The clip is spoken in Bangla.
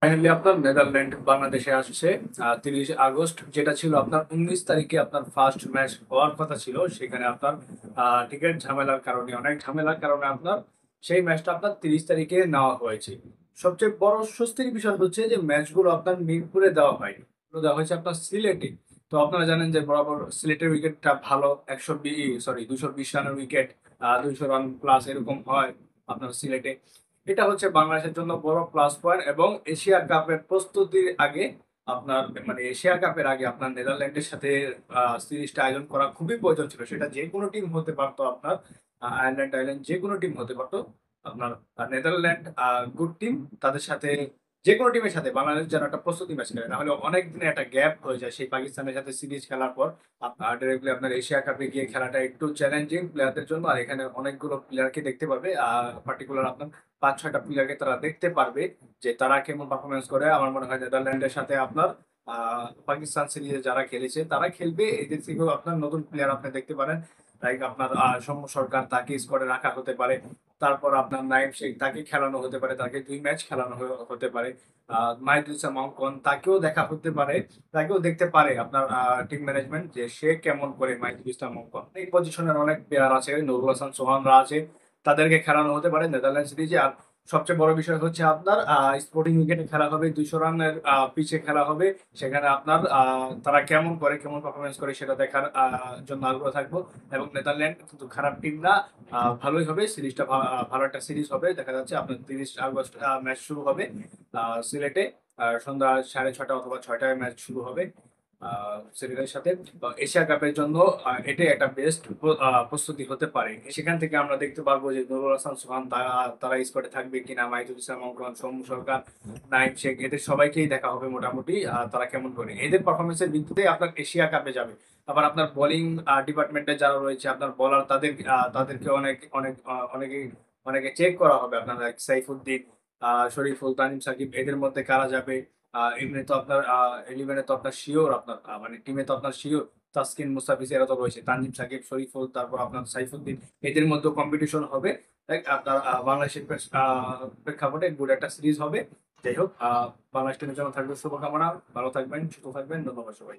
ফাইনালি আপনার নেদারল্যান্ড বাংলাদেশে আসছে 30 আগস্ট, যেটা ছিল আপনার 19 তারিখে আপনার ফার্স্ট ম্যাচ হওয়ার কথা ছিল। সেখানে আপনার টিকিট ঝামেলার কারণে, অনেক ঝামেলার কারণে আপনার সেই ম্যাচটা আপনার 30 তারিখে নেওয়া হয়েছে। সবচেয়ে বড় স্বস্তির বিষয় হচ্ছে যে ম্যাচগুলো আপনার মিরপুরে দেওয়া হয়নি, এগুলো দেওয়া হয়েছে আপনার সিলেটে। তো আপনারা জানেন যে বরাবর সিলেটের উইকেটটা ভালো, 220 রানের উইকেট, 200 রান প্লাস এরকম হয় আপনার সিলেটে। এটা হচ্ছে বাংলাদেশের জন্য বড় প্লাস পয়েন্ট। এবং এশিয়া কাপের প্রস্তুতির আগে আপনার, মানে এশিয়া কাপের আগে আপনার নেদারল্যান্ডের সাথে সিরিজটা আয়োজন করা খুবই প্রয়োজন ছিল। সেটা যে কোনো টিম হতে পারতো আপনার, আয়ারল্যান্ড যে কোনো টিম হতে পারতো আপনার। নেদারল্যান্ড গুড টিম, তাদের সাথে যে কোনো টিমের সাথে বাংলাদেশ যেন একটা প্রস্তুতি ম্যাচ খেলে, না হলে অনেক দিনে একটা গ্যাপ হয়ে যায় সেই পাকিস্তানের সাথে সিরিজ খেলার পর। আপনার ডিরেক্টলি আপনার এশিয়া কাপে গিয়ে খেলাটা একটু চ্যালেঞ্জিং প্লেয়ারদের জন্য। আর এখানে অনেকগুলো প্লেয়ারকে দেখতে পাবে, পার্টিকুলার আপনার 5-6টা প্লেয়ারকে তারা দেখতে পারবে যে তারা কেমন পারফরমেন্স করে। আমার মনে হয় নেদারল্যান্ডের সাথে আপনার পাকিস্তান সিরিজে যারা খেলেছে তারা খেলবে, এদের থেকেও আপনার নতুন প্লেয়ার আপনি দেখতে পারেন। লাইক আপনার সৌম্য সরকার, তাকে স্কোয়াডে রাখা হতে পারে। তারপর আপনার নাইম শেখ, তাকে খেলানো হতে পারে, তাকে 2 ম্যাচ খেলানো হতে পারে। মাহিদুল ইসলাম অঙ্কন, তাকেও দেখা হতে পারে, তাকেও দেখতে পারে আপনার টিম ম্যানেজমেন্ট যে সে কেমন করে। মাহিদুল ইসলাম অঙ্কন এই পজিশনের অনেক প্লেয়ার আছে, নুরুল হাসান সোহানরা আছে, তাদেরকে খেলানো হতে পারে নেদারল্যান্ড সিরিজে। আর সবচেয়ে বড় বিষয় হচ্ছে আপনার স্পোর্টিং উইকেটে খেলা হবে, 200 রানের পিচে খেলা হবে। সেখানে আপনার তারা কেমন করে, কেমন পারফরমেন্স করে সেটা দেখার জন্য আগ্রহ থাকবো। এবং নেদারল্যান্ড কিন্তু খারাপ টিম না, ভালোই হবে সিরিজটা, ভালো একটা সিরিজ হবে। দেখা যাচ্ছে আপনার 30 আগস্ট ম্যাচ শুরু হবে সিলেটে। সন্ধ্যা 6:30 অথবা 6টায় ম্যাচ শুরু হবে সিলেটের সাথে। এশিয়া কাপের জন্য এটাই একটা বেস্ট প্রস্তুতি হতে পারে। সেখান থেকে আমরা দেখতে পারবো যে নুরুল হাসান সোহান তারা স্কোয়াডে থাকবে কিনা, মাহিদুল ইসলাম অঙ্কন, সৌম্য সরকার, নাইম শেখ, এদের সবাইকেই দেখা হবে মোটামুটি। তারা কেমন করে এদের পারফরমেন্সের ভিত্তিতে আপনার এশিয়া কাপে যাবে। আবার আপনার বোলিং ডিপার্টমেন্টে যারা রয়েছে আপনার বলার, তাদেরকে অনেক অনেক অনেকে অনেকে চেক করা হবে আপনার, like সাইফুদ্দিন, শরীফুল, তানিম সাকিব, এদের মধ্যে কারা যাবে। এমনি তো আপনার 11-এ তো আপনার শিওর, আপনার মানে টিমে তো আপনার শিওর তাসকিন, মুস্তাফিজ, এরা তো রয়েছে, তানজিম সাকিব, শরীফুল, তারপর আপনার সাইফুদ্দিন, এদের মধ্যে কম্পিটিশন হবে। তাই আপনার বাংলাদেশের প্রেক্ষাপটে গুড একটা সিরিজ হবে। যাই হোক, বাংলাদেশ টিমের জন্য থাকবে শুভকামনা। ভালো থাকবেন, সুস্থ থাকবেন, ধন্যবাদ সবাই।